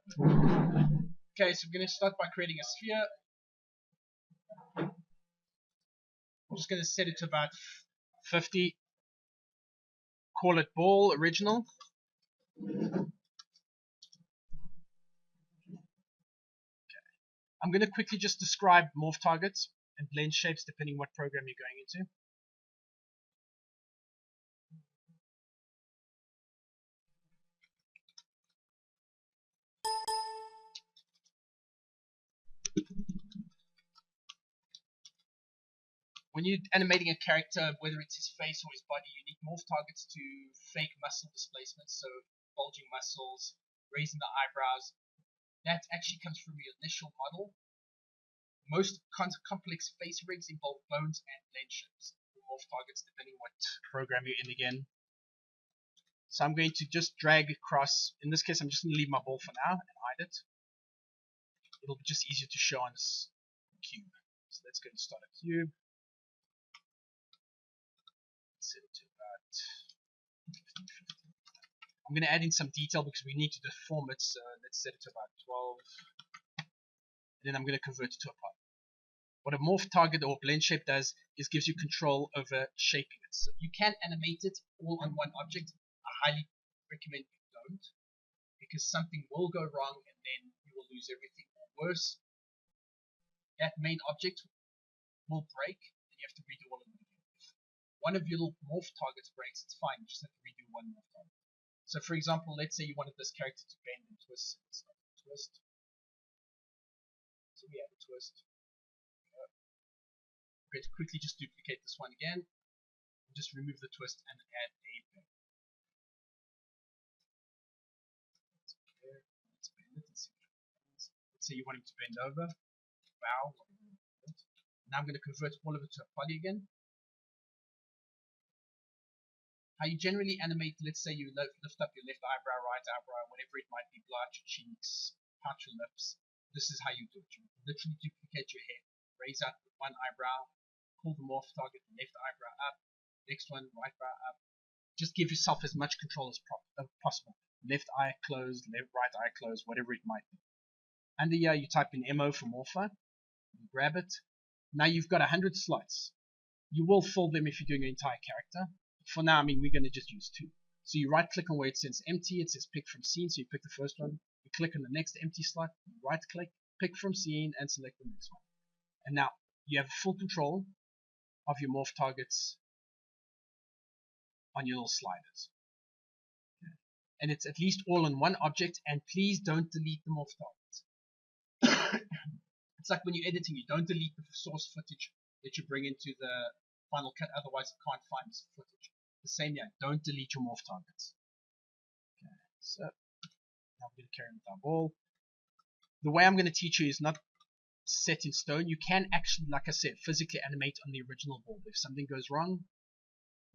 Okay, so we're going to start by creating a sphere. I'm just going to set it to about 50. Call it ball original. I'm going to quickly just describe morph targets and blend shapes depending what program you're going into. When you're animating a character, whether it's his face or his body, you need morph targets to fake muscle displacements, so bulging muscles, raising the eyebrows. That actually comes from your initial model. Most complex face rigs involve bones and blend shapes. Morph targets depending what program you're in again. So I'm going to just drag across. In this case, I'm just going to leave my ball for now and hide it. It'll be just easier to show on this cube. So let's go and start a cube. Set it to about 50. I'm going to add in some detail because we need to deform it. So let's set it to about 12. And then I'm going to convert it to a part. What a morph target or blend shape does is gives you control over shaping it. So you can animate it all on one object. I highly recommend you don't, because something will go wrong and then you will lose everything. Or worse, that main object will break and you have to redo all of it again. If one of your little morph targets breaks, it's fine, you just have to redo one morph target. So for example, let's say you wanted this character to bend and twist. It's not a twist. So we have a twist. We're going to quickly just duplicate this one again. Just remove the twist and add a bend. Let's bend it and see what happens. Let's say you want him to bend over. Bow. Now I'm going to convert all of it to a poly again. How you generally animate, let's say you lift up your left eyebrow, right eyebrow, whatever it might be, blush your cheeks, pouch your lips. This is how you do it. You literally duplicate your head, raise up with one eyebrow, pull the morph target, left eyebrow up, next one, right brow up. Just give yourself as much control as possible. Left eye closed, right eye closed, whatever it might be. Under here, you type in MO for morpher, you grab it. Now you've got 100 slots. You will fill them if you're doing your entire character. For now, I mean, we're going to just use 2. So you right click on where it says empty, it says pick from scene, so you pick the first one. You click on the next empty slot, you right click, pick from scene, and select the next one. And now you have full control of your morph targets on your little sliders. Okay. And it's at least all on one object, and please don't delete the morph targets. It's like when you're editing, you don't delete the source footage that you bring into the Final Cut, otherwise it can't find this footage. The same here, don't delete your morph targets. Okay, so now we're going to carry on with our ball. The way I'm going to teach you is not set in stone. You can actually, like I said, physically animate on the original ball. If something goes wrong,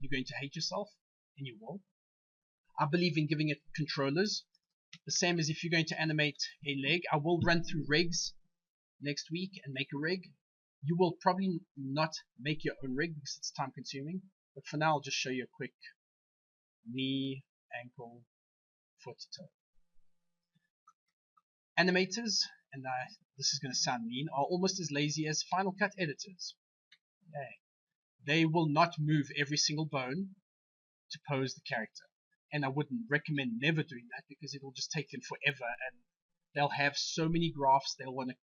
you're going to hate yourself, and you will. I believe in giving it controllers. The same as if you're going to animate a leg. I will run through rigs next week and make a rig. You will probably not make your own rig because it's time consuming, but for now I'll just show you a quick knee, ankle, foot, toe. Animators, and this is going to sound mean, are almost as lazy as Final Cut editors. Okay. They will not move every single bone to pose the character, and I wouldn't recommend never doing that because it will just take them forever and they'll have so many graphs they'll want to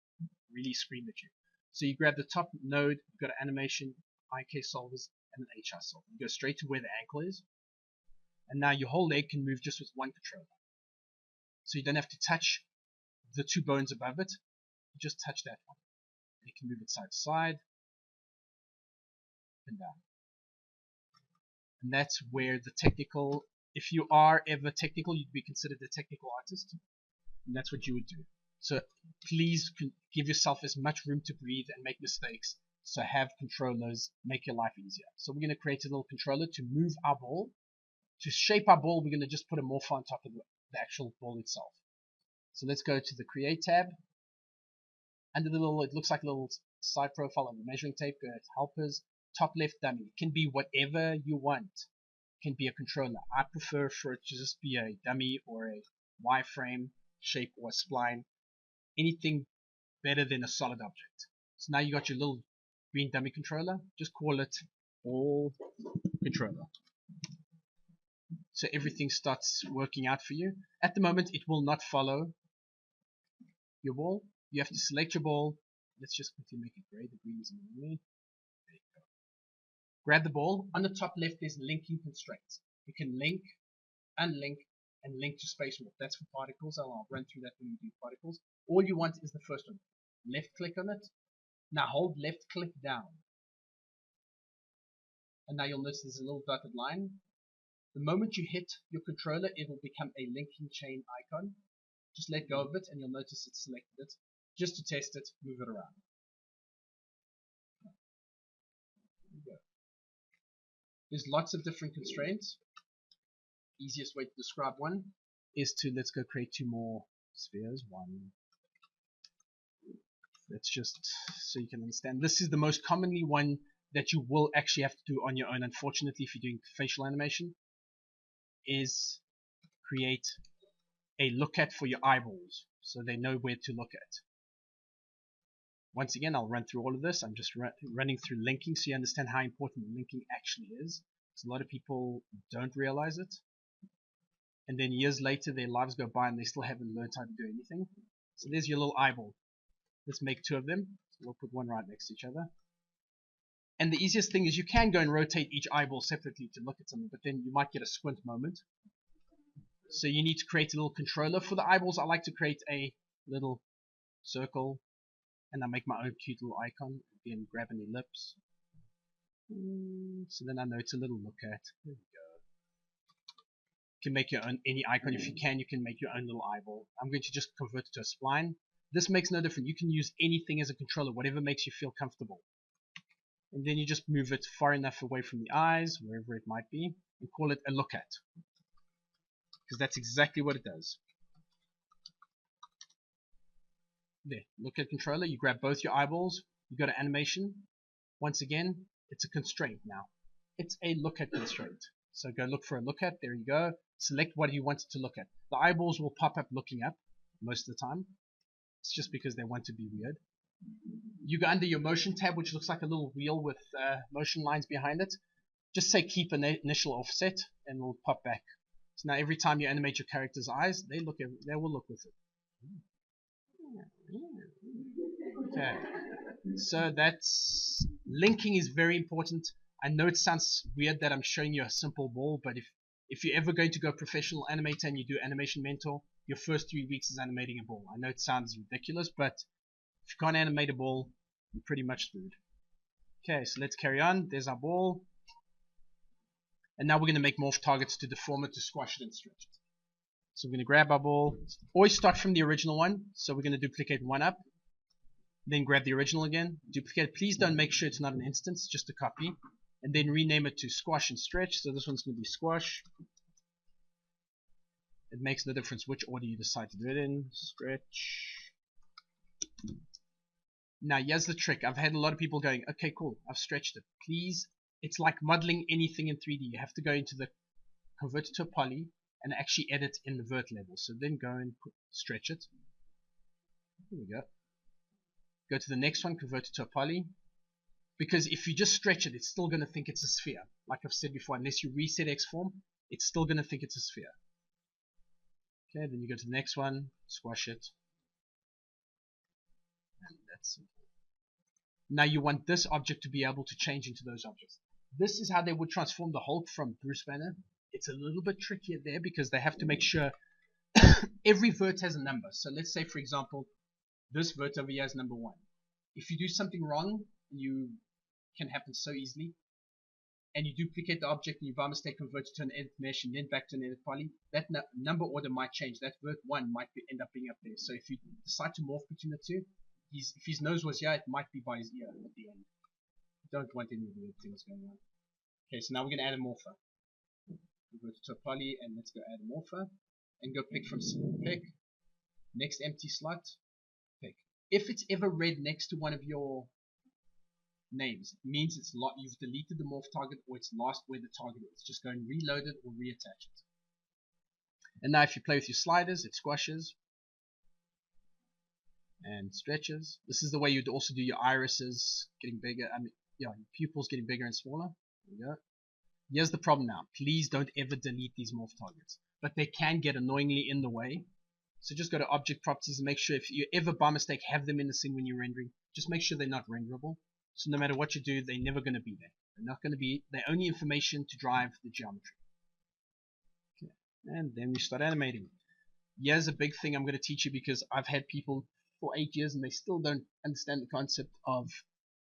really scream at you. So you grab the top node, you've got an animation, IK solvers, and an HI solver. You go straight to where the ankle is, and now your whole leg can move just with one controller. So you don't have to touch the 2 bones above it, you just touch that one. And you can move it side to side, and down. And that's where the technical, if you are ever technical, you'd be considered a technical artist, and that's what you would do. So please give yourself as much room to breathe and make mistakes. So have controllers, make your life easier. So we're going to create a little controller to move our ball. To shape our ball, we're going to just put a morph on top of the actual ball itself. So let's go to the Create tab. Under the little, it looks like a little side profile on the measuring tape, go to Helpers, top left dummy. It can be whatever you want. It can be a controller. I prefer for it to just be a dummy or a wireframe. shape or a spline, anything better than a solid object. So now you got your little green dummy controller. Just call it ball controller. So everything starts working out for you. At the moment, it will not follow your ball. You have to select your ball. Let's just quickly make it gray. The green is in the way. There you go. Grab the ball. On the top left, there's linking constraints. You can link, unlink, and link to space warp. That's for particles. I'll run through that when we do particles. All you want is the first one. Left click on it. Now hold left click down. And now you'll notice there's a little dotted line. The moment you hit your controller, it will become a linking chain icon. Just let go of it and you'll notice it's selected it. Just to test it, move it around. There you go. There's lots of different constraints. Easiest way to describe one is to, let's go create 2 more spheres. One. Let's just, so you can understand. This is the most commonly one that you will actually have to do on your own, unfortunately, if you're doing facial animation, is create a look at for your eyeballs, so they know where to look at. Once again, I'll run through all of this. I'm just running through linking so you understand how important linking actually is. Because a lot of people don't realize it. And then years later, their lives go by and they still haven't learned how to do anything. So there's your little eyeball. Let's make 2 of them. So we'll put one right next to each other. And the easiest thing is you can go and rotate each eyeball separately to look at something, but then you might get a squint moment. So you need to create a little controller. For the eyeballs, I like to create a little circle, and I make my own cute little icon. Again, grab an ellipse. So then I know it's a little look at. There we go. You can make your own any icon. If you can make your own little eyeball. I'm going to just convert it to a spline. This makes no difference. You can use anything as a controller, whatever makes you feel comfortable. And then you just move it far enough away from the eyes, wherever it might be, and call it a look at. Because that's exactly what it does. There, look at controller. You grab both your eyeballs. You go to animation. Once again, it's a constraint now. It's a look at constraint. So go look for a look at. There you go. Select what you want it to look at. The eyeballs will pop up looking up most of the time. It's just because they want to be weird. You go under your motion tab, which looks like a little wheel with motion lines behind it. Just say keep an initial offset, and it'll pop back. So now every time you animate your character's eyes, they will look with it. Okay. So that's linking is very important. I know it sounds weird that I'm showing you a simple ball, but if you're ever going to go professional animator and you do animation mentor, your first 3 weeks is animating a ball. I know it sounds ridiculous, but if you can't animate a ball, you're pretty much screwed. Okay, so let's carry on. There's our ball. And now we're going to make morph targets to deform it, to squash it and stretch it. So we're going to grab our ball. Always start from the original one. So we're going to duplicate one up. Then grab the original again. Duplicate. Please don't make sure it's not an instance, just a copy. And then rename it to squash and stretch. So this one's going to be squash. It makes no difference which order you decide to do it in. Stretch. Now here's the trick. I've had a lot of people going, okay, cool, I've stretched it. Please, it's like modeling anything in 3D. You have to go into the convert it to a poly and actually edit in the vert level. So then go and stretch it. Here we go. Go to the next one, convert it to a poly. Because if you just stretch it, it's still going to think it's a sphere. Like I've said before, unless you reset X form, it's still going to think it's a sphere. Okay, then you go to the next one, squash it. And that's simple. Now you want this object to be able to change into those objects. This is how they would transform the Hulk from Bruce Banner. It's a little bit trickier there because they have to make sure every vert has a number. So let's say, for example, this vert over here is number 1. If you do something wrong, you can happen so easily, and you duplicate the object and you by mistake convert it to an edit mesh and then back to an edit poly, that number order might change. That vert 1 might end up being up there. So if you decide to morph between the two, if his nose was here, it might be by his ear at the end. You don't want any weird things going on. Okay, so now we're going to add a morpher. We'll go to a poly and let's go add a morpher. And go pick from pick. Next empty slot, pick. If it's ever red next to one of your names, it means you've deleted the morph target or it's lost where the target is. Just go and reload it or reattach it. And now if you play with your sliders, it squashes. and stretches. This is the way you'd also do your irises getting bigger. I mean, yeah, your pupils getting bigger and smaller. There we go. Here's the problem now. Please don't ever delete these morph targets, but they can get annoyingly in the way. So just go to object properties and make sure if you ever by mistake have them in the scene when you're rendering, just make sure they're not renderable. So no matter what you do, they're never going to be there. They're not going to be, they're only information to drive the geometry. Okay. And then we start animating. Here's a big thing I'm going to teach you because I've had people for 8 years and they still don't understand the concept of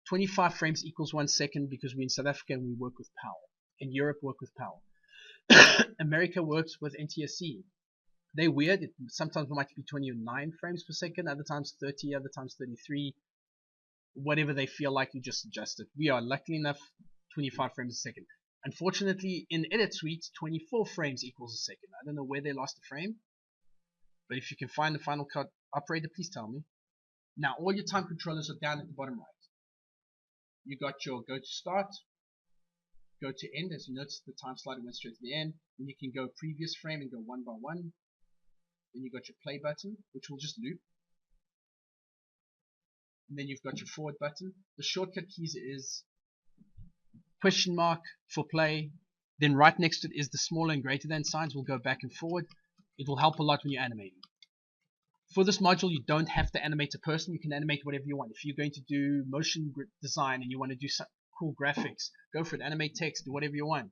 25 frames equals 1 second because we're in South Africa and we work with PAL. In Europe work with PAL. America works with NTSC. They're weird. Sometimes it might be 29 frames per second, other times 30, other times 33. Whatever they feel like, you just adjust it. We are luckily enough 25 frames a second. Unfortunately, in Edit Suite, 24 frames equals a second. I don't know where they lost a frame, but if you can find the Final Cut operator, please tell me. Now, all your time controllers are down at the bottom right. You got your go to start, go to end. As you notice, the time slider went straight to the end. Then you can go previous frame and go one by one. Then you got your play button, which will just loop. And then you've got your forward button. The shortcut keys is question mark for play. Then right next to it is the smaller and greater than signs. We'll go back and forward. It will help a lot when you're animating. For this module, you don't have to animate a person. You can animate whatever you want. If you're going to do motion design and you want to do some cool graphics, go for it. Animate text, do whatever you want.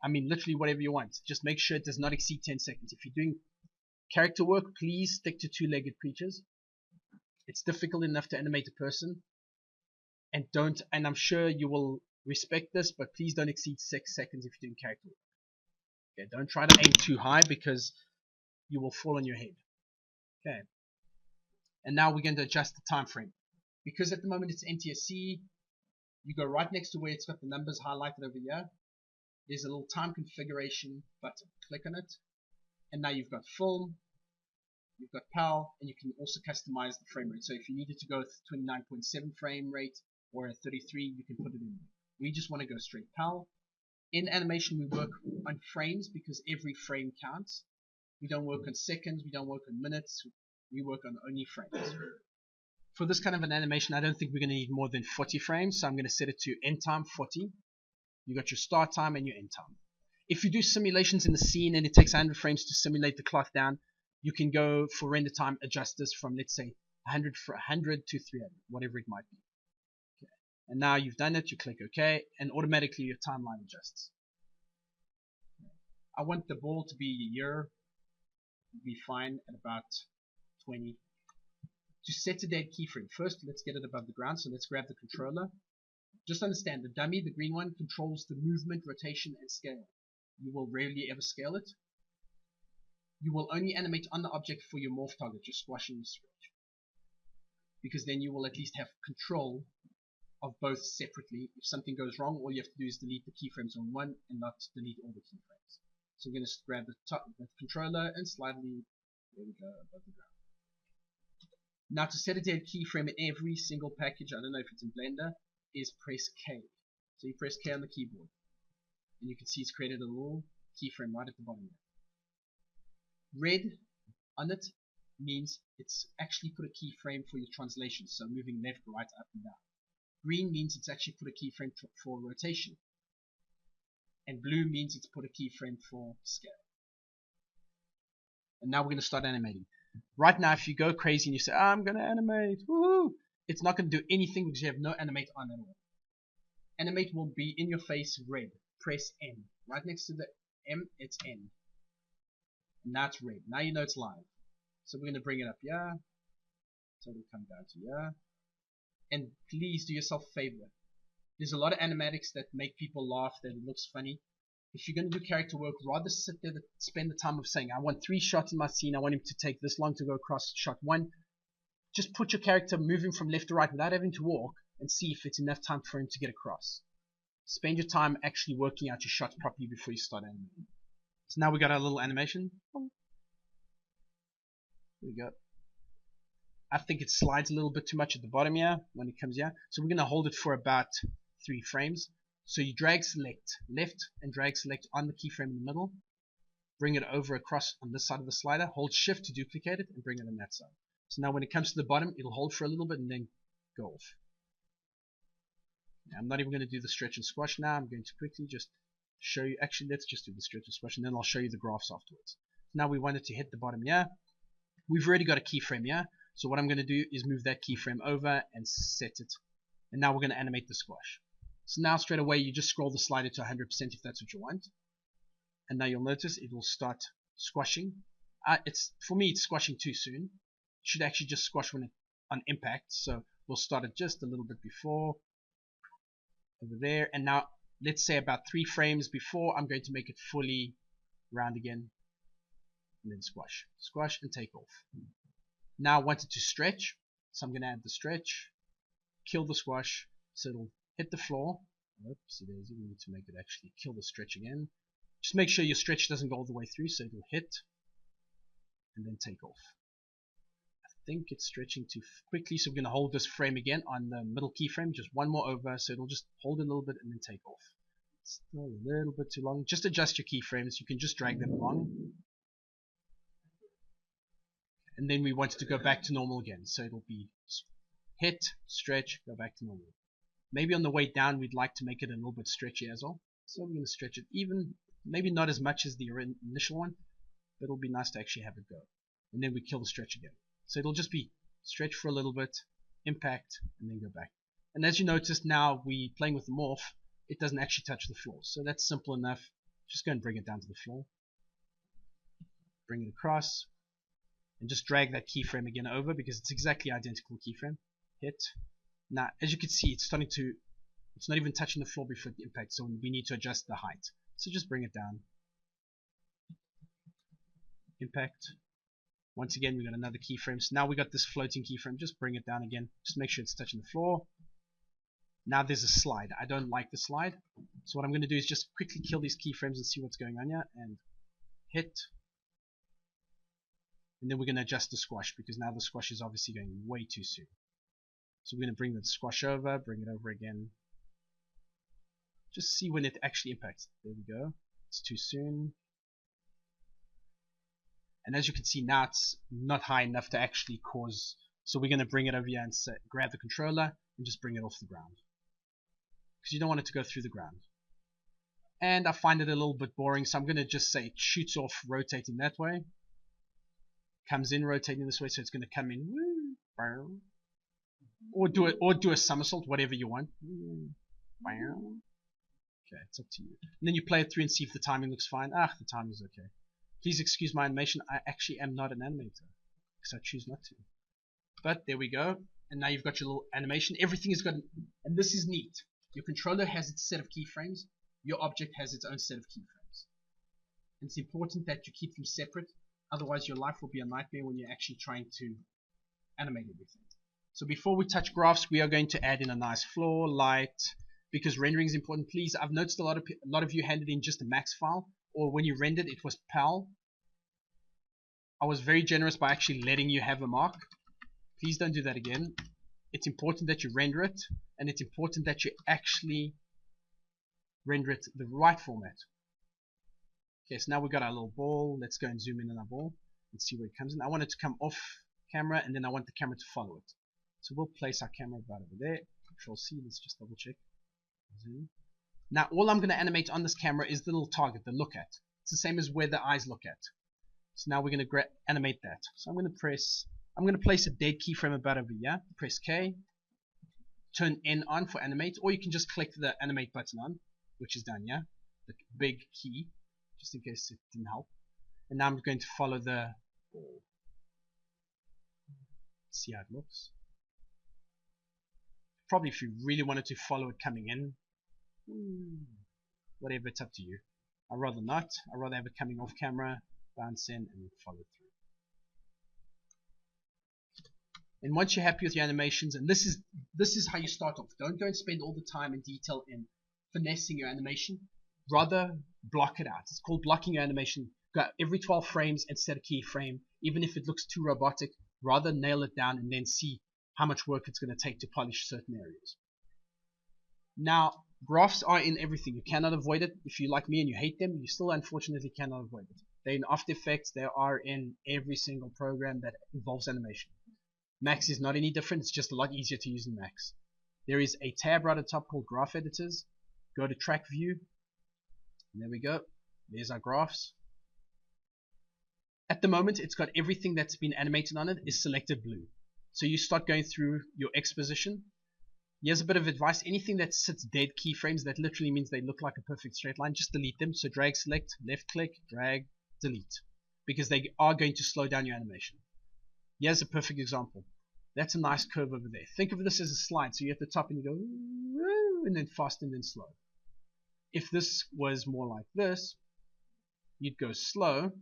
I mean, literally whatever you want. Just make sure it does not exceed 10 seconds. If you're doing character work, please stick to two-legged creatures. It's difficult enough to animate a person. And I'm sure you will respect this, but please don't exceed 6 seconds if you're doing character work. Okay, don't try to aim too high because you will fall on your head. Okay. And now we're going to adjust the time frame. Because at the moment it's NTSC, you go right next to where it's got the numbers highlighted over here. There's a little time configuration button. Click on it. And now you've got film, you've got PAL, and you can also customize the frame rate. So if you needed to go with 29.7 frame rate or a 33, you can put it in. We just want to go straight PAL. In animation, we work on frames because every frame counts. We don't work on seconds, we don't work on minutes, we work on only frames. For this kind of an animation, I don't think we're going to need more than 40 frames, so I'm going to set it to end time 40. You got your start time and your end time. If you do simulations in the scene and it takes 100 frames to simulate the clock down, you can go for render time, adjust this from, let's say, 100 to 300, whatever it might be. Okay. And now you've done it, you click OK, and automatically your timeline adjusts. I want the ball to be a year. Be fine at about 20. To set a dead keyframe, first let's get it above the ground, so let's grab the controller. Just understand, the dummy, the green one, controls the movement, rotation, and scale. You will rarely ever scale it. You will only animate on the object for your morph target, your squash and your stretch. Because then you will at least have control of both separately. If something goes wrong, all you have to do is delete the keyframes on one and not delete all the keyframes. So we're going to grab the controller and slightly, there we go, above the ground. Now to set a dead keyframe in every single package, I don't know if it's in Blender, is press K. So you press K on the keyboard. And you can see it's created a little keyframe right at the bottom there. Red on it means it's actually put a keyframe for your translation, so moving left, right, up and down. Green means it's actually put a keyframe for rotation. And blue means it's put a keyframe for scale. And now we're going to start animating. Right now, if you go crazy and you say, I'm going to animate, woohoo, it's not going to do anything because you have no animate on at all. Animate will be in your face red. Press N. Right next to the M, it's N. And now it's red. Now you know it's live. So we're going to bring it up here. So it'll come down to here. And please do yourself a favor. There's a lot of animatics that make people laugh, that it looks funny. If you're going to do character work, rather sit there, spend the time of saying, I want 3 shots in my scene, I want him to take this long to go across shot 1. Just put your character moving from left to right without having to walk and see if it's enough time for him to get across. Spend your time actually working out your shots properly before you start animating. So now we got our little animation. There we go. I think it slides a little bit too much at the bottom here when it comes here. So we're going to hold it for about 3 frames. So you drag select left and drag select on the keyframe in the middle. Bring it over across on this side of the slider. Hold shift to duplicate it and bring it on that side. So now when it comes to the bottom, it'll hold for a little bit and then go off. Now, I'm not even going to do the stretch and squash now. I'm going to quickly just show you. Actually, let's just do the stretch and squash, and then I'll show you the graphs afterwards. Now we wanted to hit the bottom here. We've already got a keyframe here. So what I'm going to do is move that keyframe over and set it. And now we're going to animate the squash. So now straight away you just scroll the slider to 100% if that's what you want. And now you'll notice it will start squashing. For me it's squashing too soon. It should actually just squash when on impact. So we'll start it just a little bit before. Over there. And now let's say about 3 frames before, I'm going to make it fully round again. And then squash. Squash and take off. Now I want it to stretch. So I'm going to add the stretch. Kill the squash. So it'll hit the floor. Oopsie daisy, we need to make it actually kill the stretch again. Just make sure your stretch doesn't go all the way through, so it'll hit and then take off. I think it's stretching too quickly, so we're going to hold this frame again on the middle keyframe, just one more over, so it'll just hold a little bit and then take off. Still a little bit too long. Just adjust your keyframes, you can just drag them along. And then we want it to go back to normal again, so it'll be hit, stretch, go back to normal. Maybe on the way down we'd like to make it a little bit stretchy as well. So I'm going to stretch it even, maybe not as much as the initial one, but it'll be nice to actually have it go. And then we kill the stretch again. So it'll just be stretch for a little bit, impact, and then go back. And as you notice now, we playing with the morph, it doesn't actually touch the floor. So that's simple enough. Just go and bring it down to the floor. Bring it across. And just drag that keyframe again over because it's exactly identical keyframe. Hit. Now, as you can see, it's starting to, it's not even touching the floor before the impact, so we need to adjust the height. So just bring it down. Impact. Once again, we got another keyframe. So now we got this floating keyframe. Just bring it down again. Just make sure it's touching the floor. Now there's a slide. I don't like the slide. So what I'm going to do is just quickly kill these keyframes and see what's going on here. And hit. And then we're going to adjust the squash because now the squash is obviously going way too soon. So we're going to bring the squash over, bring it over again. Just see when it actually impacts. There we go. It's too soon. And as you can see now it's not high enough to actually cause. So we're going to bring it over here and grab the controller and just bring it off the ground. Because you don't want it to go through the ground. And I find it a little bit boring, so I'm going to just say it shoots off rotating that way. Comes in rotating this way, so it's going to come in. Woo, or do a somersault, whatever you want. Okay, it's up to you. And then you play it through and see if the timing looks fine. Ah, the timing's okay. Please excuse my animation. I actually am not an animator, because I choose not to. But there we go. And now you've got your little animation. Everything is got, and this is neat. Your controller has its set of keyframes. Your object has its own set of keyframes. And it's important that you keep them separate. Otherwise, your life will be a nightmare when you're actually trying to animate everything. So before we touch graphs, we are going to add in a nice floor, light, because rendering is important. Please, I've noticed a lot of you handed in just a max file, or when you rendered, it was PAL. I was very generous by actually letting you have a mark. Please don't do that again. It's important that you render it, and it's important that you actually render it the right format. Okay, so now we've got our little ball. Let's go and zoom in on our ball and see where it comes in. I want it to come off camera, and then I want the camera to follow it. So we'll place our camera about over there. Control C, let's just double check. Zoom. Now all I'm going to animate on this camera is the little target, the look at. It's the same as where the eyes look at. So now we're going to animate that. So I'm going to place a dead keyframe about over here. Press K. Turn N on for animate, or you can just click the animate button on, which is down here. The big key, just in case it didn't help. And now I'm going to follow the ball. See how it looks. Probably if you really wanted to follow it coming in, whatever, it's up to you. I'd rather not. I'd rather have it coming off camera, bounce in, and follow through. And once you're happy with your animations, and this is how you start off. Don't go and spend all the time and detail in finessing your animation. Rather block it out. It's called blocking your animation. Go every 12 frames and set a keyframe. Even if it looks too robotic, rather nail it down and then see how much work it's going to take to polish certain areas. Now, graphs are in everything. You cannot avoid it. If you like me and you hate them, you still unfortunately cannot avoid it. They're in After Effects. They are in every single program that involves animation. Max is not any different, it's just a lot easier to use in Max. There is a tab right at the top called Graph Editors. Go to Track View. And there we go. There's our graphs. At the moment, it's got everything that's been animated on it is selected blue. So you start going through your X position. Here's a bit of advice. Anything that sits dead keyframes, that literally means they look like a perfect straight line, just delete them. So drag, select, left click, drag, delete. Because they are going to slow down your animation. Here's a perfect example. That's a nice curve over there. Think of this as a slide. So you're at the top and you go, and then fast and then slow. If this was more like this, you'd go slow, and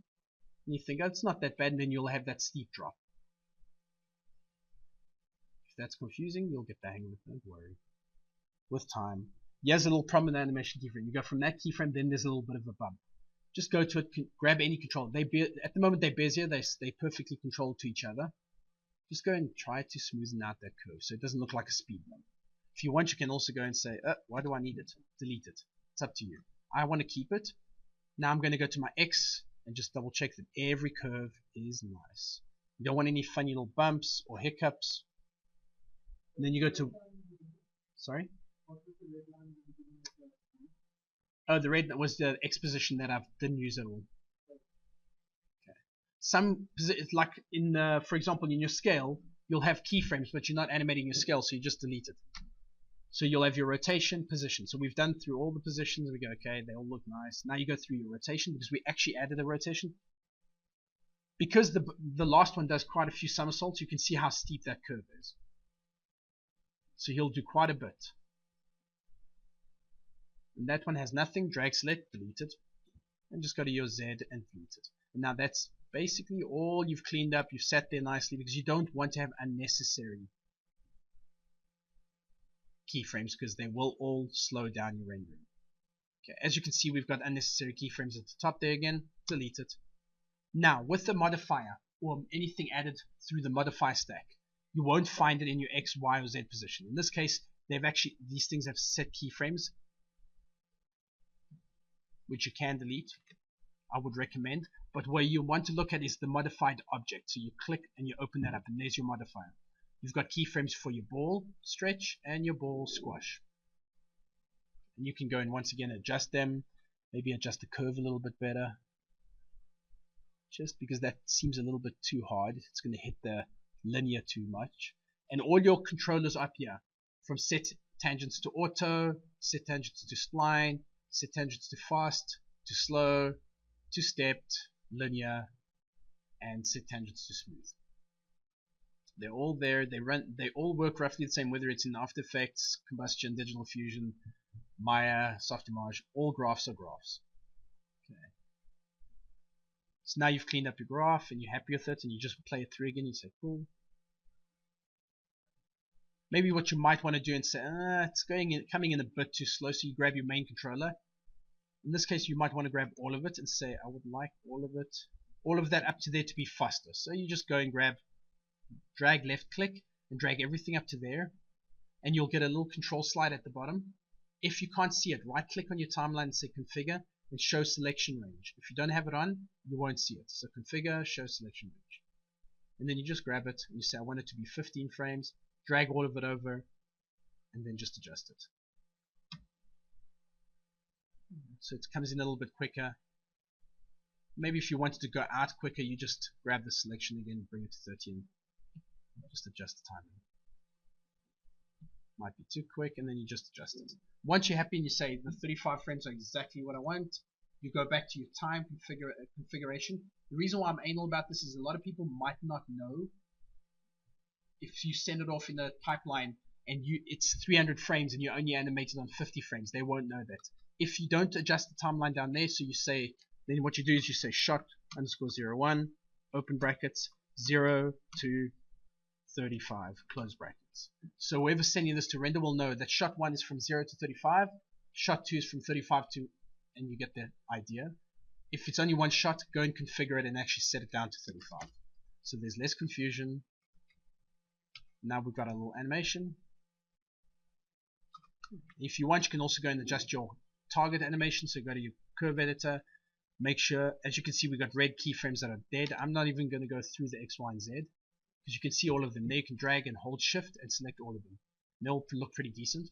you think, oh, it's not that bad, and then you'll have that steep drop. If that's confusing, you'll get the hang of it, don't worry. With time. Here's a little prominent animation keyframe. You go from that keyframe, then there's a little bit of a bump. Just go to it, grab any controller. At the moment they're Bezier, they stay perfectly controlled to each other. Just go and try to smoothen out that curve so it doesn't look like a speed bump. If you want, you can also go and say, why do I need it? Delete it. It's up to you. I want to keep it. Now I'm going to go to my X and just double check that every curve is nice. You don't want any funny little bumps or hiccups. And then you go to, sorry? Oh, the red was the X position that I didn't use at all. Okay. Some, like in, for example, in your scale, you'll have keyframes, but you're not animating your scale, so you just delete it. So you'll have your rotation, position. So we've done through all the positions. We go, okay, they all look nice. Now you go through your rotation because we actually added a rotation. Because the last one does quite a few somersaults, you can see how steep that curve is. So he'll do quite a bit. And that one has nothing. Drag, select, delete it. And just go to your Z and delete it. And now that's basically all you've cleaned up. You've sat there nicely because you don't want to have unnecessary keyframes because they will all slow down your rendering. Okay, as you can see, we've got unnecessary keyframes at the top there again. Delete it. Now, with the modifier or anything added through the modifier stack, you won't find it in your X, Y, or Z position. In this case, these things have set keyframes, which you can delete. I would recommend. But where you want to look at is the modified object. So you click and you open that up, and there's your modifier. You've got keyframes for your ball stretch and your ball squash. And you can go and once again adjust them, maybe adjust the curve a little bit better. Just because that seems a little bit too hard. It's going to hit the linear too much. And all your controllers up here, from set tangents to auto, set tangents to spline, set tangents to fast, to slow, to stepped, linear, and set tangents to smooth. They're all there. They all work roughly the same, whether it's in After Effects, Combustion, Digital Fusion, Maya, Softimage. All graphs are graphs. Okay. So now you've cleaned up your graph and you're happy with it, and you just play it through again. You say, cool. Maybe what you might want to do and say, it's coming in a bit too slow, so you grab your main controller. In this case, you might want to grab all of it and say, I would like all of that up to there to be faster. So you just go and drag left click and drag everything up to there, and you'll get a little control slide at the bottom. If you can't see it, right click on your timeline and say configure and show selection range. If you don't have it on, you won't see it. So configure, show selection range. And then you just grab it and you say I want it to be 15 frames, drag all of it over, and then just adjust it. So it comes in a little bit quicker. Maybe if you wanted to go out quicker, you just grab the selection again, bring it to 30 and just adjust the timing. Might be too quick, and then you just adjust it. Once you're happy and you say the 35 frames are exactly what I want, you go back to your time configuration. The reason why I'm anal about this is a lot of people might not know if you send it off in a pipeline and it's 300 frames and you're only animated on 50 frames, they won't know that. If you don't adjust the timeline down there, so you say, then what you do is you say shot _01, open brackets, 0 to 35, close brackets. So whoever's sending this to render will know that shot 1 is from 0 to 35, shot 2 is from 35 to, and you get the idea. If it's only one shot, go and configure it and actually set it down to 35. So there's less confusion. Now we've got a little animation. If you want, you can also go and adjust your target animation. So go to your curve editor. Make sure, as you can see, we've got red keyframes that are dead. I'm not even going to go through the X, Y, and Z. because you can see all of them there. You can drag and hold shift and select all of them. They'll look pretty decent.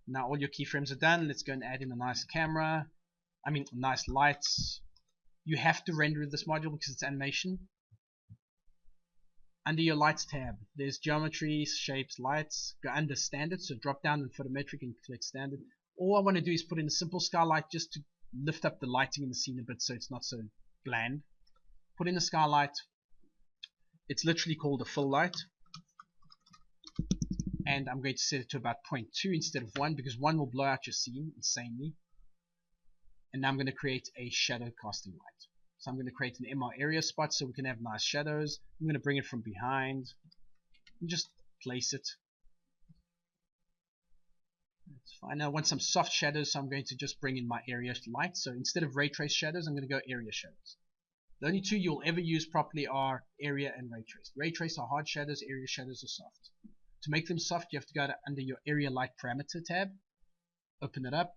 Now all your keyframes are done. Let's go and add in a nice camera. Nice lights. You have to render this module because it's animation. Under your lights tab, there's geometry, shapes, lights. Go under standard, so drop down in photometric and click standard. All I want to do is put in a simple skylight just to lift up the lighting in the scene a bit so it's not so bland. Put in a skylight. It's literally called a fill light. And I'm going to set it to about 0.2 instead of 1 because 1 will blow out your scene insanely. And now I'm going to create a shadow casting light. So I'm going to create an MR area spot so we can have nice shadows. I'm going to bring it from behind and just place it. That's fine. Now I want some soft shadows, so I'm going to just bring in my area light. So instead of ray trace shadows, I'm going to go area shadows. The only two you'll ever use properly are area and ray trace. Ray trace are hard shadows, area shadows are soft. To make them soft, you have to go under your area light parameter tab, open it up.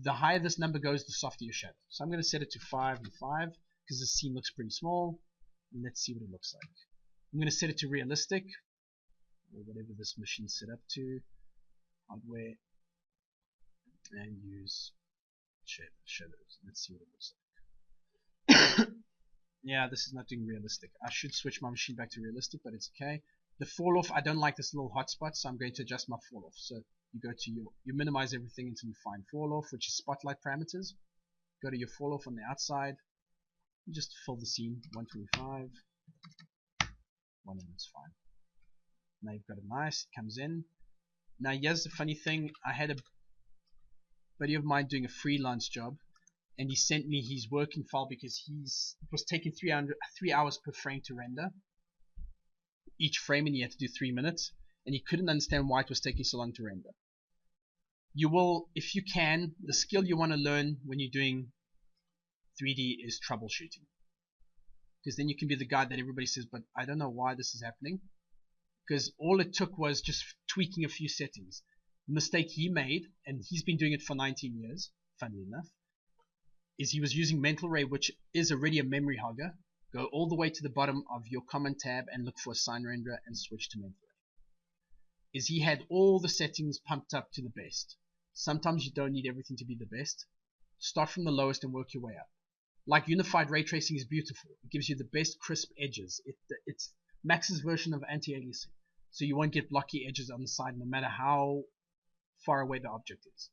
The higher this number goes, the softer your shadow. So I'm going to set it to 5 and 5 because the scene looks pretty small. And let's see what it looks like. I'm going to set it to realistic or whatever this machine's set up to. Hardware and use shadows. Let's see what it looks like. Yeah, this is not doing realistic. I should switch my machine back to realistic, but it's okay. The fall off, I don't like this little hotspot, so I'm going to adjust my fall off. So you go to you minimize everything until you find fall off, which is spotlight parameters. Go to your fall off on the outside. You just fill the scene 125. 1 and it's fine. Now you've got it nice. It comes in. Now here's the funny thing. I had a buddy of mine doing a freelance job, and he sent me his working file because it was taking 3 hours per frame to render each frame, and he had to do 3 minutes, and he couldn't understand why it was taking so long to render. You will, if you can, the skill you want to learn when you're doing 3D is troubleshooting, because then you can be the guy that everybody says, but I don't know why this is happening, because all it took was just tweaking a few settings. The mistake he made, and he's been doing it for 19 years, funnily enough, is he was using Mental Ray, which is already a memory hogger. Go all the way to the bottom of your common tab and look for a sign renderer and switch to Mental Ray. Is he had all the settings pumped up to the best. Sometimes you don't need everything to be the best. Start from the lowest and work your way up. Like unified ray tracing is beautiful. It gives you the best crisp edges. It's Max's version of anti-aliasing. So you won't get blocky edges on the side no matter how far away the object is.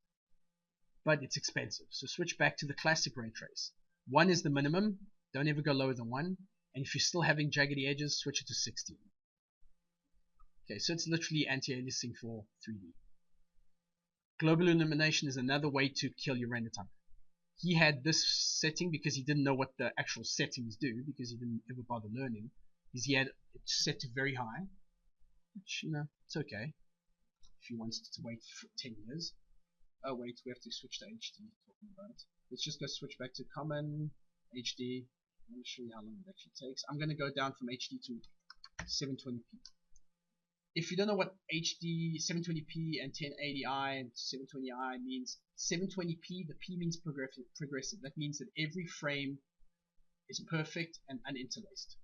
But it's expensive. So switch back to the classic ray trace. 1 is the minimum. Don't ever go lower than 1. And if you're still having jaggedy edges, switch it to 16. Okay, so it's literally anti-aliasing for 3D. Global illumination is another way to kill your render time. He had this setting because he didn't know what the actual settings do, because he didn't ever bother learning. He had it set to very high, which, it's okay if he wants to wait for 10 years. Oh wait, we have to switch to HD. Talking about it. Let's just go switch back to common HD. I'm going to show you how long it actually takes. I'm going to go down from HD to 720p. If you don't know what HD, 720p and 1080i and 720i means, 720p, the P means progressive. That means that every frame is perfect and uninterlaced.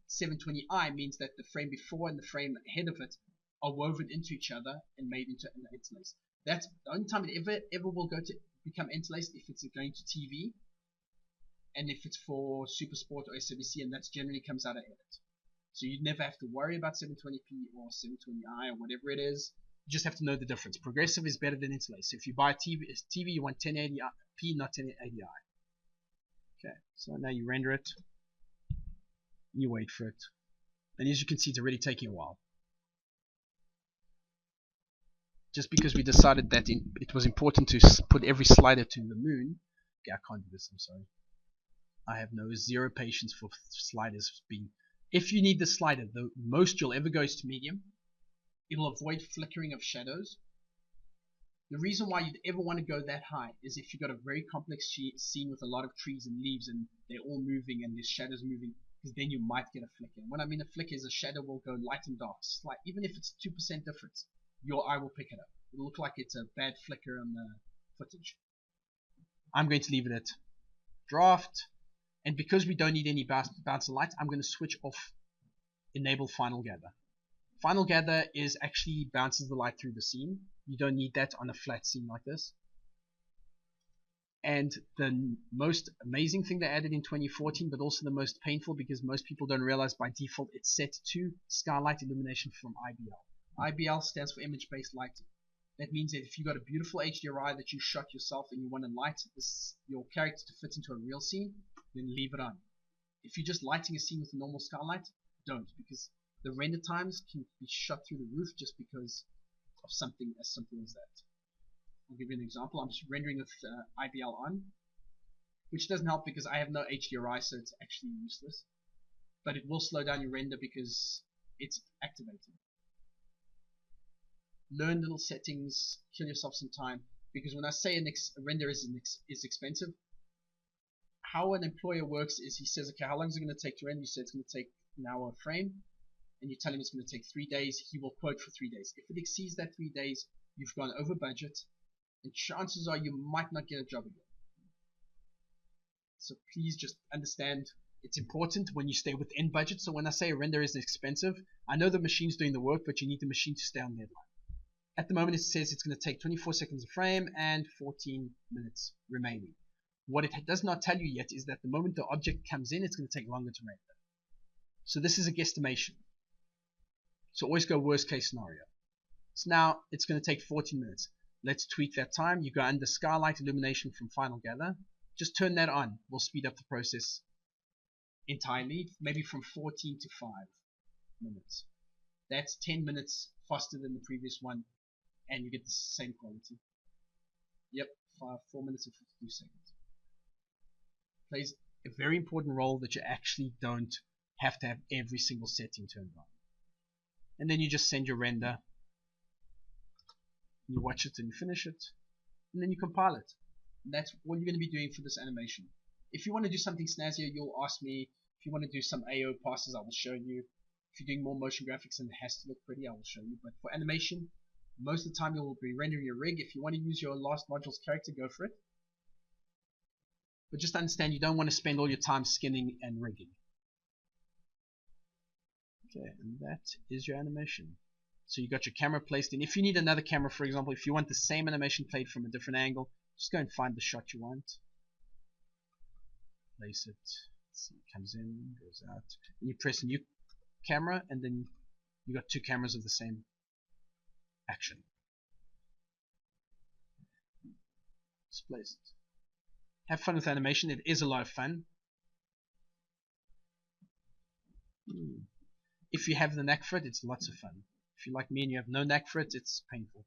720i means that the frame before and the frame ahead of it are woven into each other and made into an interlaced. That's the only time it ever will go to become interlaced if it's going to TV, and if it's for Super Sport or SABC, and that generally comes out of edit. So you never have to worry about 720p or 720i or whatever it is. You just have to know the difference. Progressive is better than interlaced. So if you buy a TV, you want 1080p, not 1080i. Okay, so now you render it. You wait for it. And as you can see, it's already taking a while. Just because we decided that it was important to put every slider to the moon. Okay, I can't do this, I'm sorry. I have zero patience for sliders being... If you need the slider, the most you'll ever go is to medium. It will avoid flickering of shadows. The reason why you'd ever want to go that high is if you've got a very complex scene with a lot of trees and leaves and they're all moving and there's shadows moving, because then you might get a flicker. And what I mean a flicker is a shadow will go light and dark. Even if it's 2% difference, your eye will pick it up. It'll look like it's a bad flicker on the footage. I'm going to leave it at draft. And because we don't need any bounce of light, I'm going to switch off enable final gather. Final gather is actually bounces the light through the scene. You don't need that on a flat scene like this. And the most amazing thing they added in 2014, but also the most painful because most people don't realize by default it's set to skylight illumination from IBL. IBL stands for image-based lighting. That means that if you got a beautiful HDRI that you shot yourself and you want to light your character to fit into a real scene, then leave it on. If you're just lighting a scene with a normal skylight, don't, because the render times can be shot through the roof just because of something as simple as that. I'll give you an example. I'm just rendering with IBL on, which doesn't help because I have no HDRI, so it's actually useless. But it will slow down your render because it's activated. Learn little settings, kill yourself some time, because when I say a render is expensive, how an employer works is he says, okay, how long is it going to take to render? You say it's going to take an hour a frame, and you tell him it's going to take 3 days. He will quote for 3 days. If it exceeds that 3 days, you've gone over budget, and chances are you might not get a job again. So please just understand it's important when you stay within budget. So when I say a render is expensive, I know the machine's doing the work, but you need the machine to stay on deadline. At the moment it says it's going to take 24 seconds a frame and 14 minutes remaining. What it does not tell you yet is that the moment the object comes in, it's going to take longer to render. So this is a guesstimation. So always go worst case scenario. So now it's going to take 14 minutes. Let's tweak that time. You go under skylight illumination from final gather. Just turn that on. We'll speed up the process entirely, maybe from 14 to 5 minutes. That's 10 minutes faster than the previous one, and you get the same quality. Yep, 4 minutes and 52 seconds. Plays a very important role that you actually don't have to have every single setting turned on. And then you just send your render, you watch it and you finish it, and then you compile it. And that's what you're going to be doing for this animation. If you want to do something snazzier, you'll ask me. If you want to do some AO passes, I will show you. If you're doing more motion graphics and it has to look pretty, I will show you. But for animation, most of the time you'll be rendering your rig. If you want to use your last module's character, go for it. But just understand you don't want to spend all your time skinning and rigging. Okay, and that is your animation. So you got your camera placed in. If you need another camera, for example, if you want the same animation played from a different angle, just go and find the shot you want. Place it. See, it comes in, goes out. And you press new camera, and then you got two cameras of the same action. Just place it. Have fun with animation. It is a lot of fun. If you have the knack for it, it's lots of fun. If you're like me and you have no knack for it, it's painful.